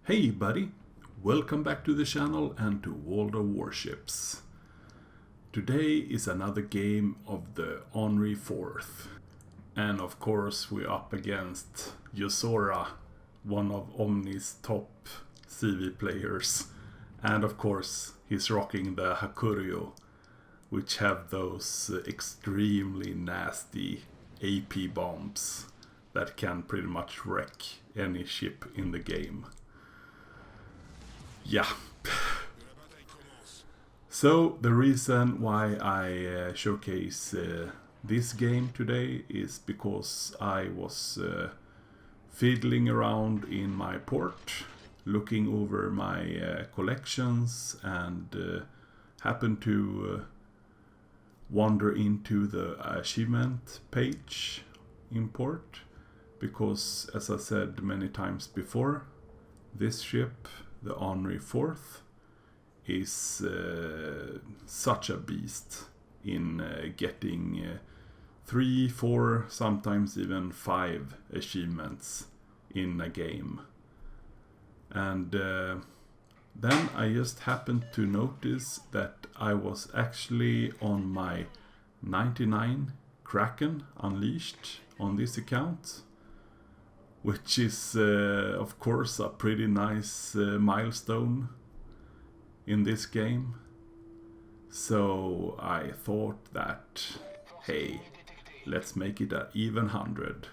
Hey buddy, welcome back to the channel and to World of Warships. Today is another game of the Henri IV. And of course we're up against Yosora, one of Omni's top CV players. And of course he's rocking the Hakuryu, which have those extremely nasty AP bombs that can pretty much wreck any ship in the game. Yeah. So the reason why I showcase this game today is because I was fiddling around in my port, looking over my collections, and happened to wander into the achievement page in port, because as I said many times before, this ship, the Henri IV, is such a beast in getting 3, 4, sometimes even 5 achievements in a game. And then I just happened to notice that I was actually on my 99 Kraken Unleashed on this account, which is of course a pretty nice milestone in this game. So I thought that, hey, let's make it an even 100.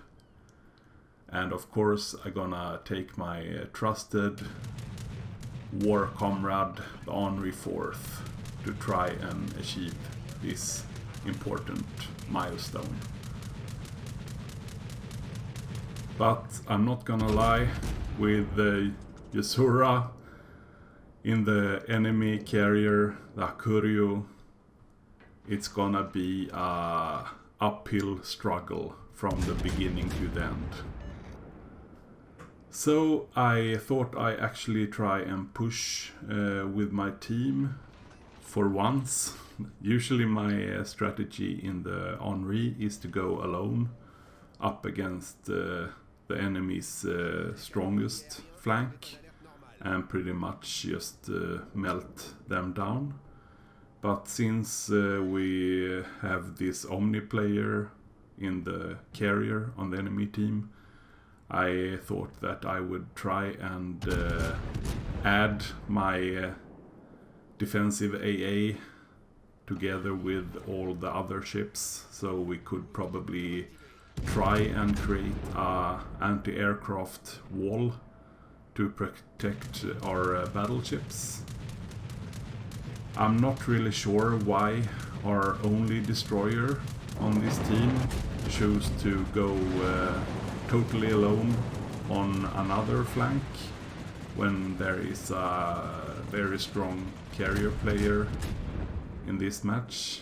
And of course I'm gonna take my trusted war comrade, the Henri IV, to try and achieve this important milestone. But I'm not gonna lie, with the Yosora in the enemy carrier, the Hakuryu, it's gonna be a uphill struggle from the beginning to the end. So I thought I actually try and push with my team for once. Usually my strategy in the Henri is to go alone up against the enemy's strongest flank and pretty much just melt them down. But since we have this Omni player in the carrier on the enemy team, I thought that I would try and add my defensive AA together with all the other ships, so we could probably try and create a anti-aircraft wall to protect our battleships. I'm not really sure why our only destroyer on this team chose to go totally alone on another flank when there is a very strong carrier player in this match.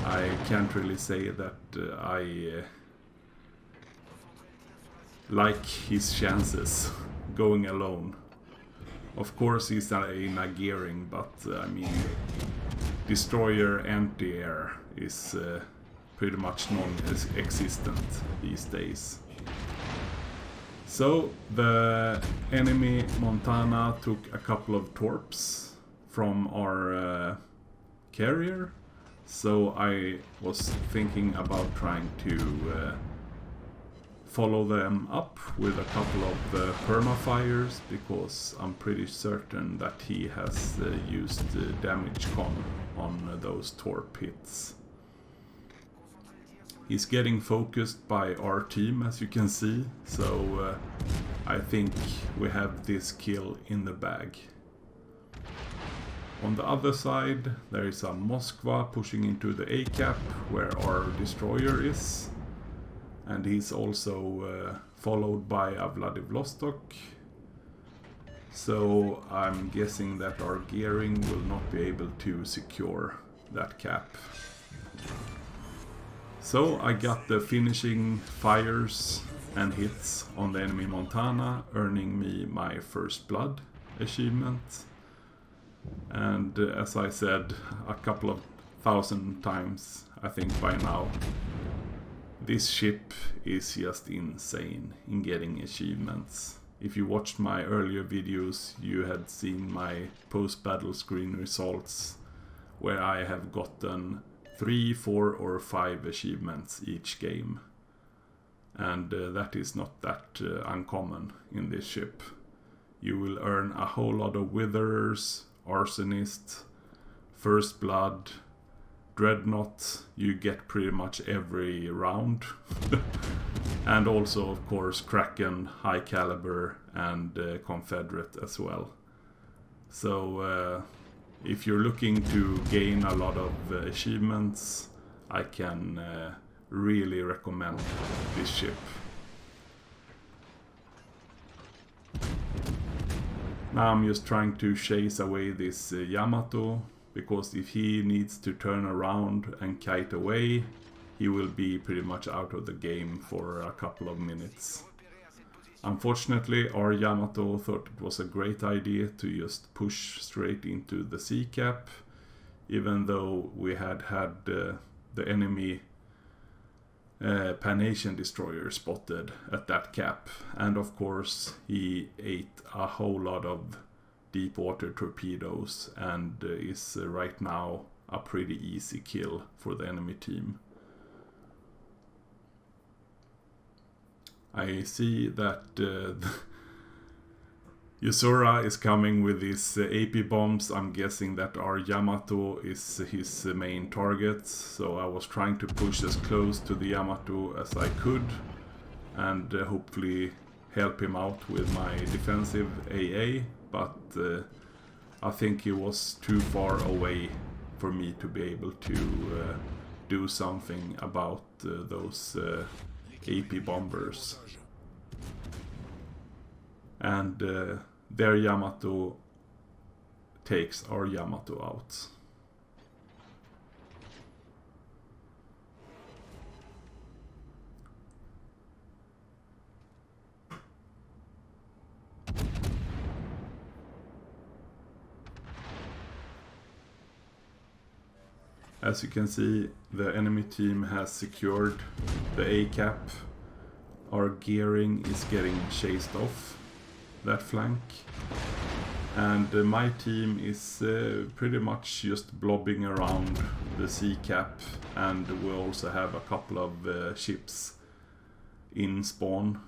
I can't really say that I like his chances going alone. Of course he's in a gearing, but I mean, destroyer anti-air is pretty much non-existent these days. So the enemy Montana took a couple of torps from our carrier. So I was thinking about trying to follow them up with a couple of permafires, because I'm pretty certain that he has used damage con on those torp hits. He's getting focused by our team, as you can see, so I think we have this kill in the bag. On the other side, there is a Moskva pushing into the A-cap where our destroyer is, and he's also followed by a Vladivostok. So I'm guessing that our gearing will not be able to secure that cap. So I got the finishing fires and hits on the enemy Montana, earning me my first blood achievement. And as I said a couple of thousand times, I think by now, this ship is just insane in getting achievements. if you watched my earlier videos, you had seen my post-battle screen results where I have gotten 3, 4 or 5 achievements each game. And that is not that uncommon in this ship. You will earn a whole lot of Witherers, Arsonist, First Blood, Dreadnought. You get pretty much every round. And also, of course, Kraken, High Caliber and Confederate as well. So if you're looking to gain a lot of achievements, I can really recommend this ship. Now I'm just trying to chase away this Yamato, because if he needs to turn around and kite away, he will be pretty much out of the game for a couple of minutes. Unfortunately, our Yamato thought it was a great idea to just push straight into the sea cap, even though we had the enemy Pan-Asian destroyer spotted at that cap. And of course, he ate a whole lot of deep water torpedoes and is right now a pretty easy kill for the enemy team. I see that Yusura is coming with his AP bombs. I'm guessing that our Yamato is his main target, so I was trying to push as close to the Yamato as I could and hopefully help him out with my defensive AA, but I think he was too far away for me to be able to do something about those AP bombers. And their Yamato takes our Yamato out. As you can see, the enemy team has secured the A cap. Our gearing is getting chased off that flank. And my team is pretty much just blobbing around the sea cap, and we also have a couple of ships in spawn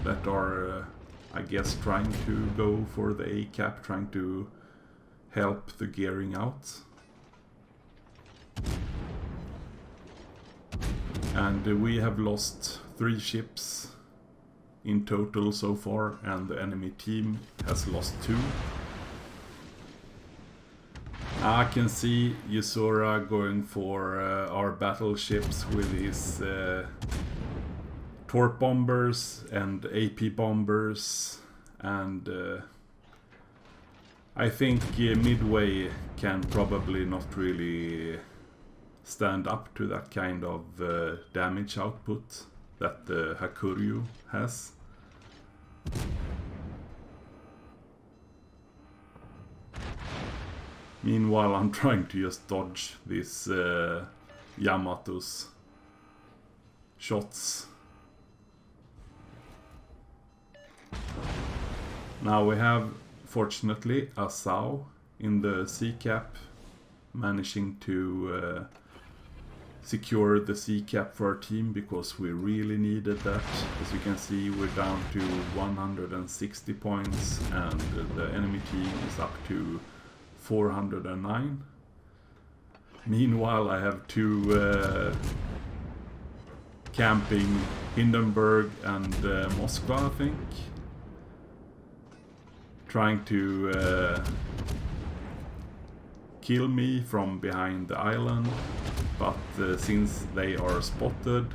that are, I guess, trying to go for the A cap, trying to help the gearing out. And we have lost 3 ships in total so far, and the enemy team has lost 2. I can see Yusura going for our battleships with his torp bombers and AP bombers, and I think Midway can probably not really stand up to that kind of damage output that the Hakuryu has. Meanwhile, I'm trying to just dodge these Yamato's shots. Now we have, fortunately, a Sao in the sea cap, managing to secure the sea cap for our team, because we really needed that. As you can see, we're down to 160 points and the enemy team is up to 409. Meanwhile, I have 2 camping Hindenburg and Moskva, I think, trying to kill me from behind the island, but since they are spotted,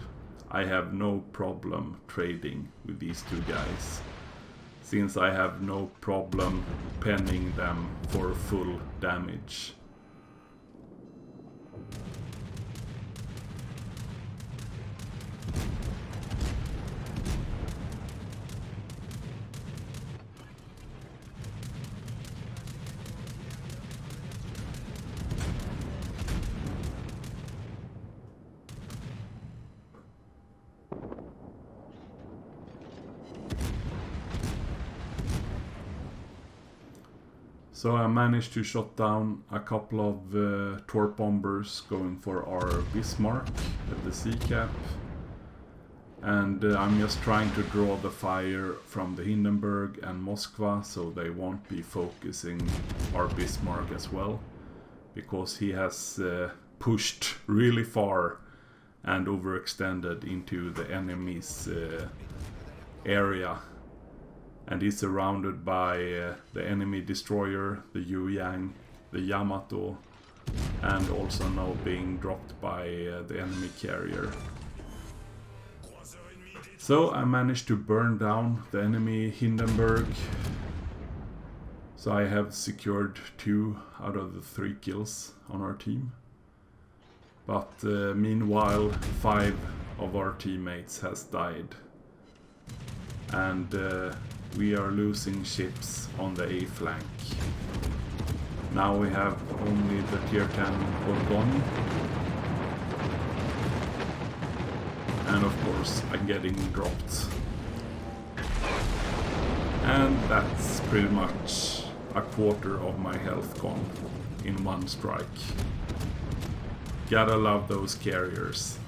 I have no problem trading with these 2 guys, since I have no problem penning them for full damage. So I managed to shot down a couple of torp bombers going for our Bismarck at the sea cap. And I'm just trying to draw the fire from the Hindenburg and Moskva so they won't be focusing our Bismarck as well. Because he has pushed really far and overextended into the enemy's area. And he's surrounded by the enemy destroyer, the Yueyang, the Yamato, and also now being dropped by the enemy carrier. So I managed to burn down the enemy Hindenburg. So I have secured 2 out of the 3 kills on our team. But meanwhile 5 of our teammates has died. And we are losing ships on the A flank. Now we have only the tier 10 Gorgon. And of course I'm getting dropped. And that's pretty much a quarter of my health gone in one strike. Gotta love those carriers.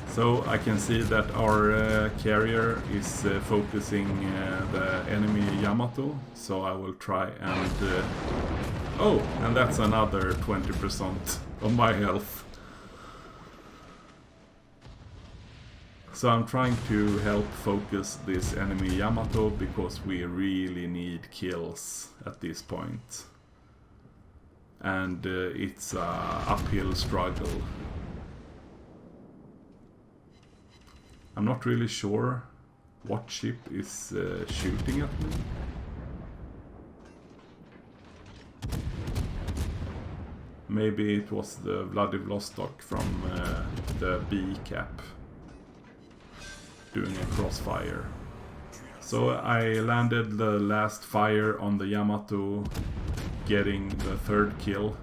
So I can see that our carrier is focusing the enemy Yamato, so I will try and... oh, and that's another 20% of my health. So I'm trying to help focus this enemy Yamato because we really need kills at this point. And it's an uphill struggle. I'm not really sure what ship is shooting at me. Maybe it was the Vladivostok from the B cap doing a crossfire. So I landed the last fire on the Yamato, getting the 3rd kill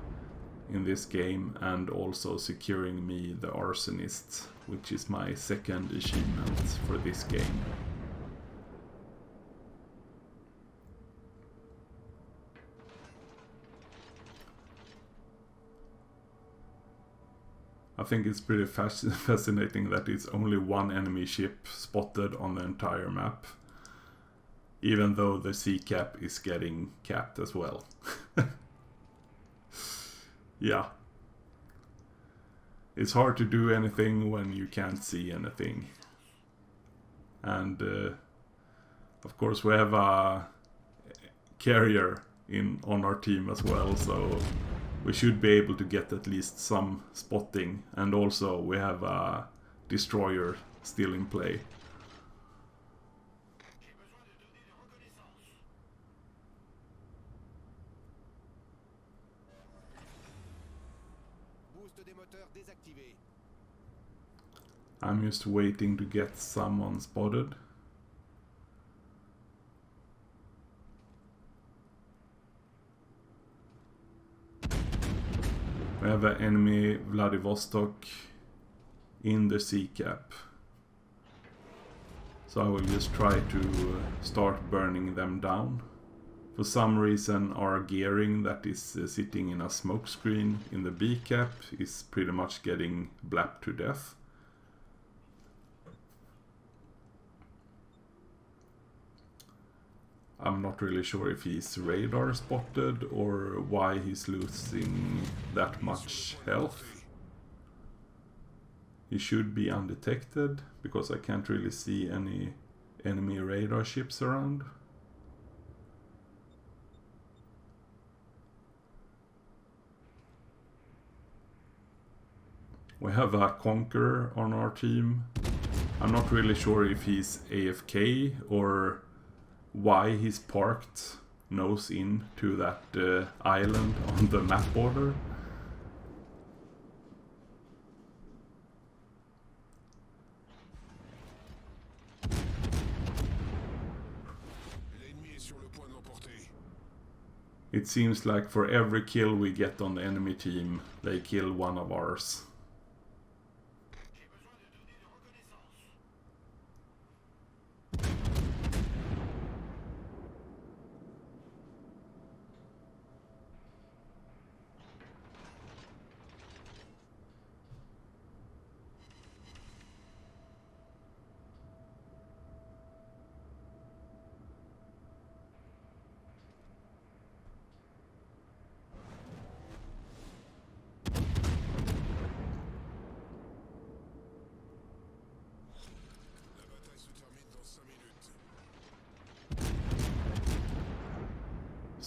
in this game and also securing me the Arsonist, which is my 2nd achievement for this game. I think it's pretty fascinating that it's only one enemy ship spotted on the entire map, even though the sea cap is getting capped as well. Yeah. It's hard to do anything when you can't see anything. And of course we have a carrier on our team as well, so we should be able to get at least some spotting. And also we have a destroyer still in play. I'm just waiting to get someone spotted. We have an enemy Vladivostok in the sea cap. So I will just try to start burning them down. For some reason our gearing that is sitting in a smoke screen in the B cap is pretty much getting blapped to death. I'm not really sure if he's radar spotted or why he's losing that much health. He should be undetected because I can't really see any enemy radar ships around. We have a Conqueror on our team. I'm not really sure if he's AFK or why he's parked nose in to that island on the map border. It seems like for every kill we get on the enemy team, they kill one of ours.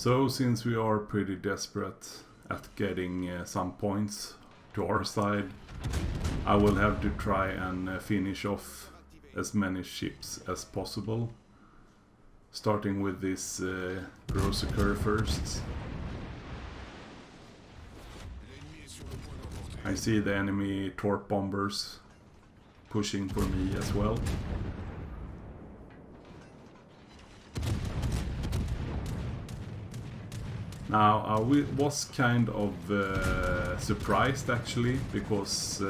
So since we are pretty desperate at getting some points to our side, I will have to try and finish off as many ships as possible. Starting with this Grossiker first. I see the enemy torp bombers pushing for me as well. Now I was kind of surprised actually, because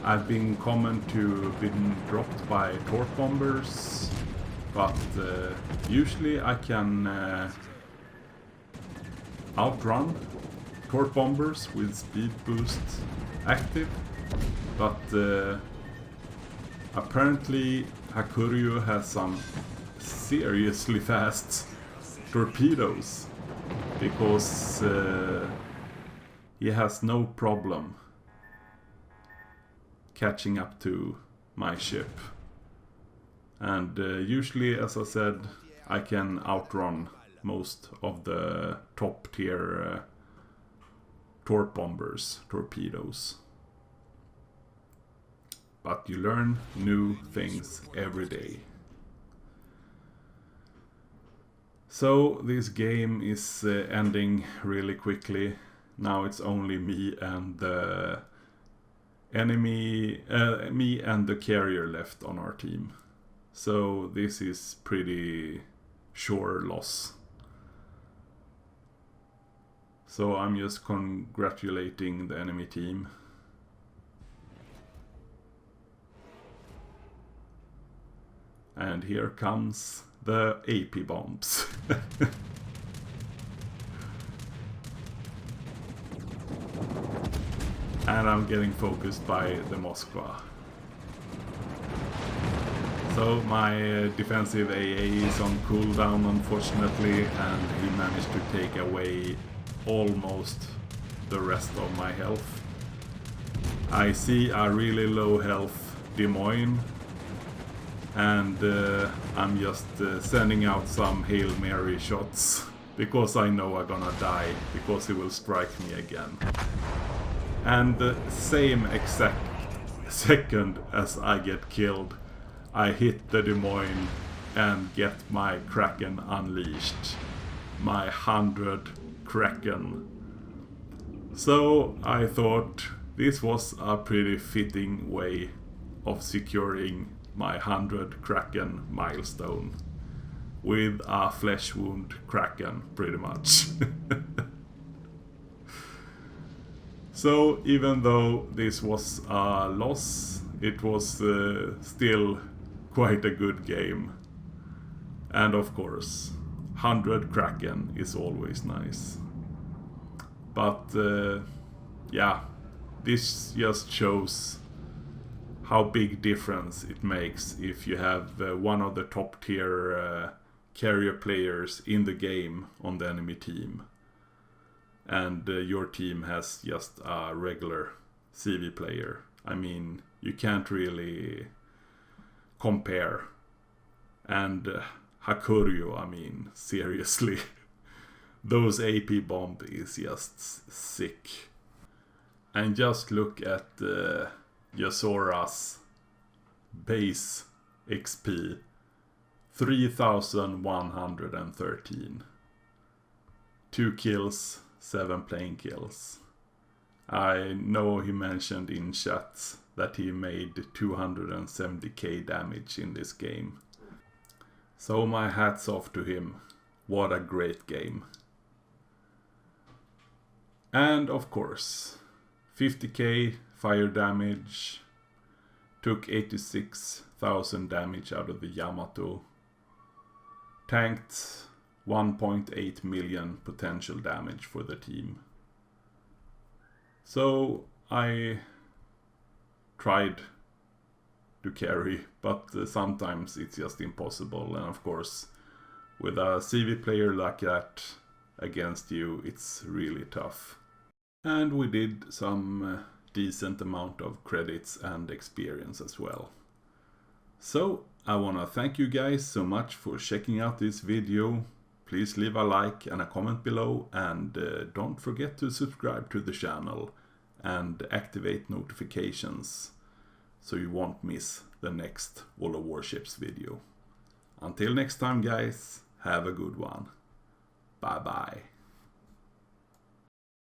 I've been common to been dropped by torp bombers, but usually I can outrun torp bombers with speed boost active, but apparently Hakuryu has some seriously fast torpedoes, because he has no problem catching up to my ship. And usually, as I said, I can outrun most of the top tier torp bombers torpedoes. But you learn new things every day. So this game is ending really quickly. Now it's only me and the enemy, me and the carrier left on our team. So this is pretty sure loss. So I'm just congratulating the enemy team. And here comes the AP bombs. And I'm getting focused by the Moskva. So my defensive AA is on cooldown, unfortunately, and he managed to take away almost the rest of my health. I see a really low health Des Moines, and I'm just sending out some Hail Mary shots, because I know I'm gonna die, because he will strike me again. And the same exact second as I get killed, I hit the Des Moines and get my Kraken Unleashed. My 100 Kraken. So I thought this was a pretty fitting way of securing my 100 Kraken milestone. With a flesh wound Kraken, pretty much. So even though this was a loss, it was still quite a good game. And of course, 100 Kraken is always nice. But yeah, this just shows how big difference it makes if you have one of the top tier carrier players in the game on the enemy team, and your team has just a regular CV player. I mean, you can't really compare. And Hakuryu, I mean, seriously. Those AP bomb is just sick. And just look at Yosora's base XP. 3113. 2 kills, 7 plane kills. I know he mentioned in chat that he made 270k damage in this game. So my hats off to him. What a great game. And of course, 50k fire damage. Took 86,000 damage out of the Yamato. Tanked 1.8 million potential damage for the team. So I tried to carry, but sometimes it's just impossible. And of course, with a CV player like that against you, it's really tough. And we did some decent amount of credits and experience as well. So I wanna thank you guys so much for checking out this video. please leave a like and a comment below, and don't forget to subscribe to the channel and activate notifications so you won't miss the next World of Warships video. Until next time guys, have a good one. Bye bye.